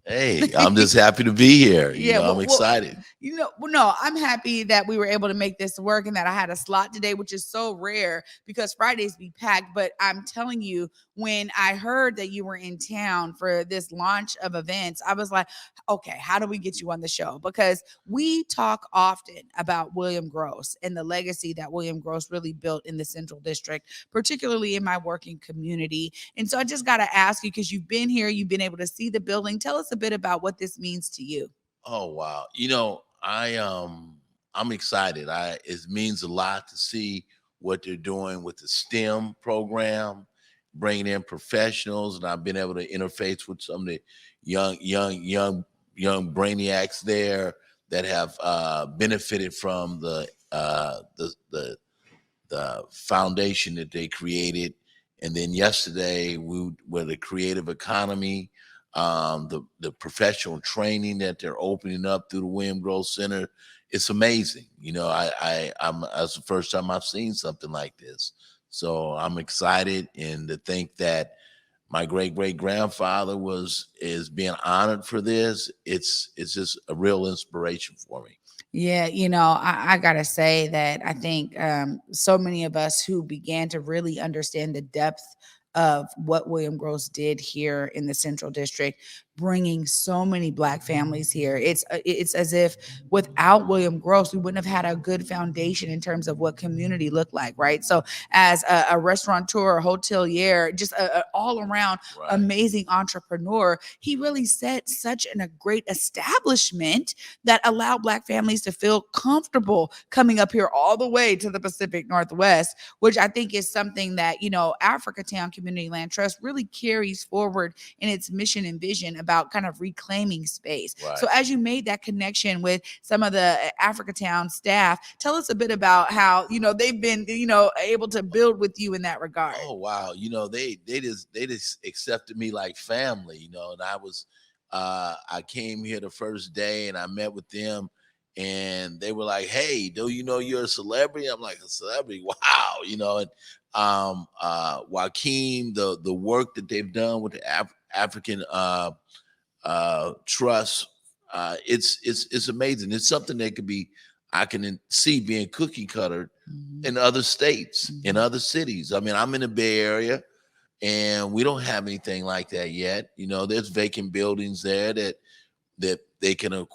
Hey, I'm just happy to be here. Yeah, I'm excited. no, I'm happy that we were able to make this work and that I had a slot today, which is so rare because Fridays be packed. But I'm telling you, when I heard that you were in town for this launch of events, I was like, okay, how do we get you on the show? Because we talk often about William Grose and the legacy that William Grose really built in the Central District, particularly in my working community. And so I just got to ask you, because you've been here, you've been able to see the building. Tell us a bit about what this means to you. Oh wow. I'm excited. I It means a lot to see what they're doing with the STEM program, bringing in professionals, and I've been able to interface with some of the young brainiacs there that have benefited from the foundation that they created. And then yesterday we were the creative economy, the professional training that they're opening up through the William Grose Center. It's amazing. I'm That's the first time I've seen something like this. So I'm excited, and to think that my great grandfather is being honored for this. It's just a real inspiration for me. Yeah, I gotta say that I think so many of us who began to really understand the depth of what William Grose did here in the Central District, bringing so many Black families here. It's as if without William Grose, we wouldn't have had a good foundation in terms of what community looked like, right? So, as a restaurateur, a hotelier, just a all around Right. amazing entrepreneur, he really set such a great establishment that allow Black families to feel comfortable coming up here all the way to the Pacific Northwest, which I think is something that, Africatown Community Land Trust really carries forward in its mission and vision about kind of reclaiming space. Right. So as you made that connection with some of the Africatown staff, tell us a bit about how, they've been, able to build with you in that regard. Oh wow. They just accepted me like family, and I came here the first day and I met with them, and they were like, "Hey, do you know you're a celebrity?" I'm like, "A celebrity? Wow!" And Joaquin, the work that they've done with the African trust, it's amazing. It's something that I can see being cookie cutter in other states, in other cities. I mean, I'm in the Bay Area, and we don't have anything like that yet. There's vacant buildings there that they can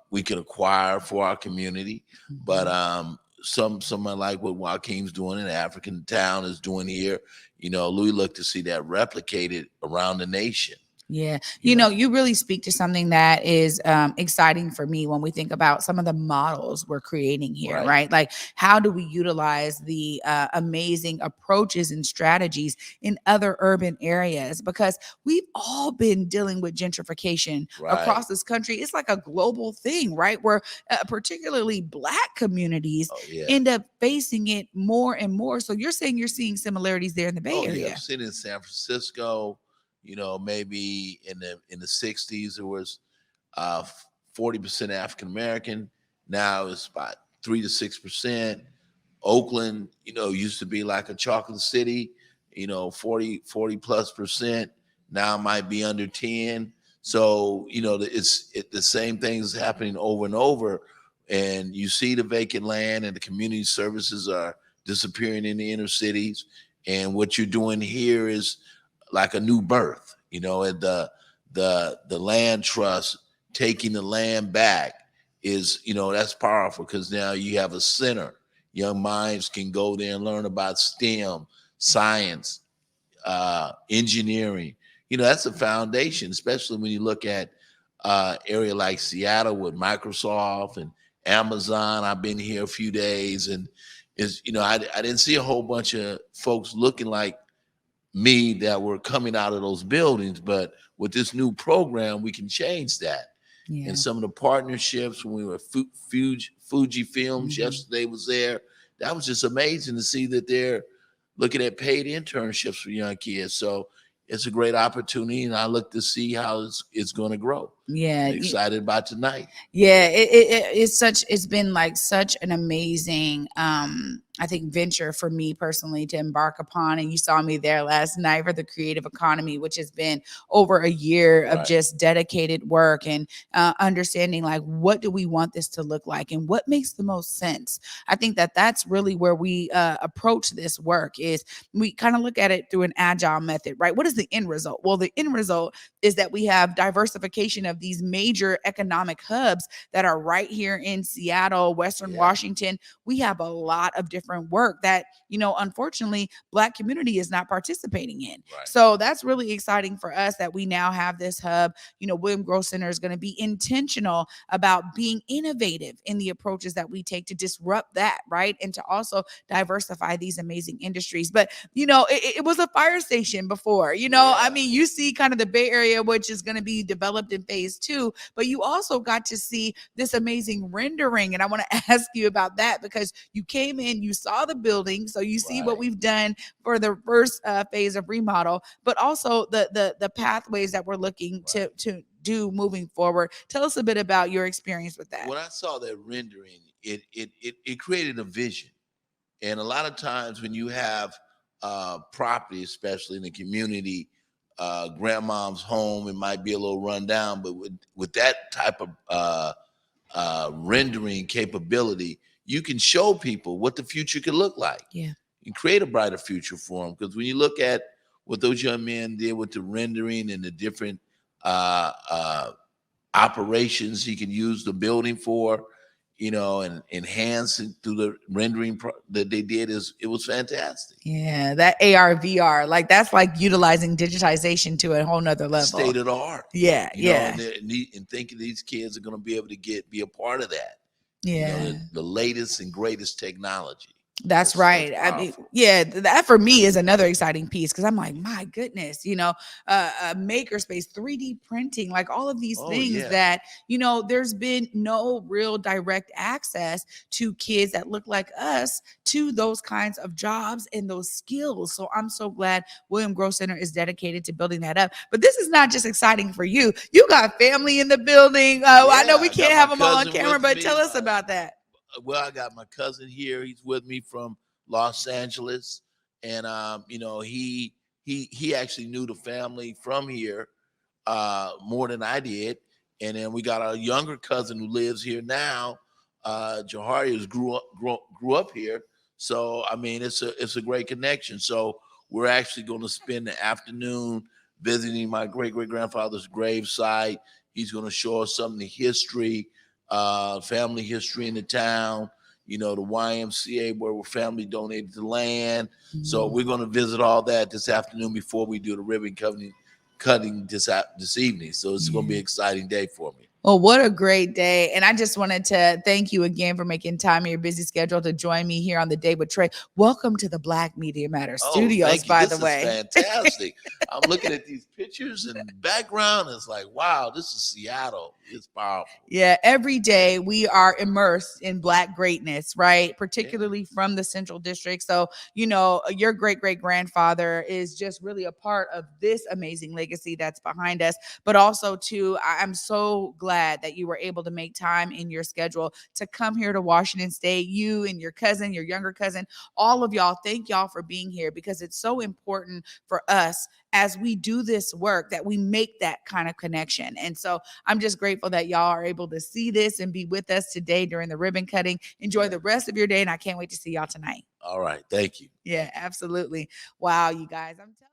we can acquire for our community. But someone like what Joaquin's doing in African Town is doing here, we look to see that replicated around the nation. Yeah. You really speak to something that is exciting for me when we think about some of the models we're creating here, right? Like, how do we utilize the amazing approaches and strategies in other urban areas? Because we've all been dealing with gentrification across this country. It's like a global thing, right? Where particularly Black communities end up facing it more and more. So you're saying you're seeing similarities there in the Bay Area? Yeah, I've seen it in San Francisco. Maybe in the 60s, there was 40% African American. Now it's about 3 to 6%. Oakland, used to be like a chocolate city, 40 plus percent. Now it might be under 10. So, the same things happening over and over. And you see the vacant land and the community services are disappearing in the inner cities. And what you're doing here is like a new birth, and the land trust taking the land back is, that's powerful, because now you have a center. Young minds can go there and learn about STEM, science, engineering. That's a foundation, especially when you look at area like Seattle with Microsoft and Amazon. I've been here a few days, and I didn't see a whole bunch of folks looking like me that were coming out of those buildings, but with this new program, we can change that. Yeah. And some of the partnerships, when we were Fuji Films yesterday was there, that was just amazing to see that they're looking at paid internships for young kids. So it's a great opportunity, and I look to see how it's going to grow. Yeah. Excited about tonight. Yeah, it's been like such an amazing I think venture for me personally to embark upon. And you saw me there last night for the creative economy, which has been over a year of Right. just dedicated work and understanding like what do we want this to look like and what makes the most sense. I think that that's really where we approach this work is we kind of look at it through an agile method, right? What is the end result? Well, the end result is that we have diversification of these major economic hubs that are right here in Seattle, Western Yeah. Washington. We have a lot of different work that, you know, unfortunately, Black community is not participating in. Right. So that's really exciting for us that we now have this hub. You know, William Grose Center is going to be intentional about being innovative in the approaches that we take to disrupt that, right? And to also diversify these amazing industries. But, you know, it was a fire station before, you know, I Yeah. mean, you see kind of the Bay Area, which is going to be developed in phase 2, but you also got to see this amazing rendering. And I want to ask you about that because you came in, you saw the building, so you see what Right. we've done for the first phase of remodel, but also the pathways that we're looking Right. to do moving forward. Tell us a bit about your experience with that. When I saw that rendering, it created a vision. And a lot of times when you have property, especially in the community, grandmom's home, it might be a little run down, but with that type of rendering capability, you can show people what the future could look like Yeah. and create a brighter future for them. Because when you look at what those young men did with the rendering and the different uh, uh, operations he can use the building for, you know, and enhance it through the rendering that they did, is it was fantastic. Yeah, that AR VR, like that's like utilizing digitization to a whole nother level. State of the art. Yeah, You know, yeah, and thinking these kids are going to be able to be a part of that. You know, yeah. the latest and greatest technology. That's right. I mean, powerful. yeah, that for me is another exciting piece because I'm like, my goodness, you know, a makerspace, 3D printing, like all of these Oh things yeah. that, you know, there's been no real direct access to kids that look like us to those kinds of jobs and those skills. So I'm so glad William Grose Center is dedicated to building that up. But this is not just exciting for you. You got family in the building. I know Yeah, we I got can't my have them all on cousin camera, with but me. tell us about that. Well, I got my cousin here. He's with me from Los Angeles, and you know, he actually knew the family from here more than I did. And then we got our younger cousin who lives here now. Jaharius grew up here, so I mean, it's a great connection. So we're actually going to spend the afternoon visiting my great grandfather's gravesite. He's going to show us some of the history, family history in the town. You know, the YMCA where family donated the land. So we're going to visit all that this afternoon before we do the ribbon cutting this evening. So it's going to be an exciting day for me. Well, what a great day. And I just wanted to thank you again for making time in your busy schedule to join me here on the Day with Trae. Welcome to the Black Media Matter Oh, Studios, thank you. by This the way. is fantastic. I'm looking at these pictures and background. It's like, wow, this is Seattle. It's powerful. Yeah, every day we are immersed in Black greatness, right? Particularly from the Central District. So, you know, your great grandfather is just really a part of this amazing legacy that's behind us. But also, too, I'm so glad that you were able to make time in your schedule to come here to Washington State. You and your cousin, your younger cousin, all of y'all, thank y'all for being here because it's so important for us as we do this work that we make that kind of connection. And so I'm just grateful that y'all are able to see this and be with us today during the ribbon cutting. Enjoy the rest of your day, and I can't wait to see y'all tonight. All right. Thank you. Yeah, absolutely. Wow, you guys. I'm telling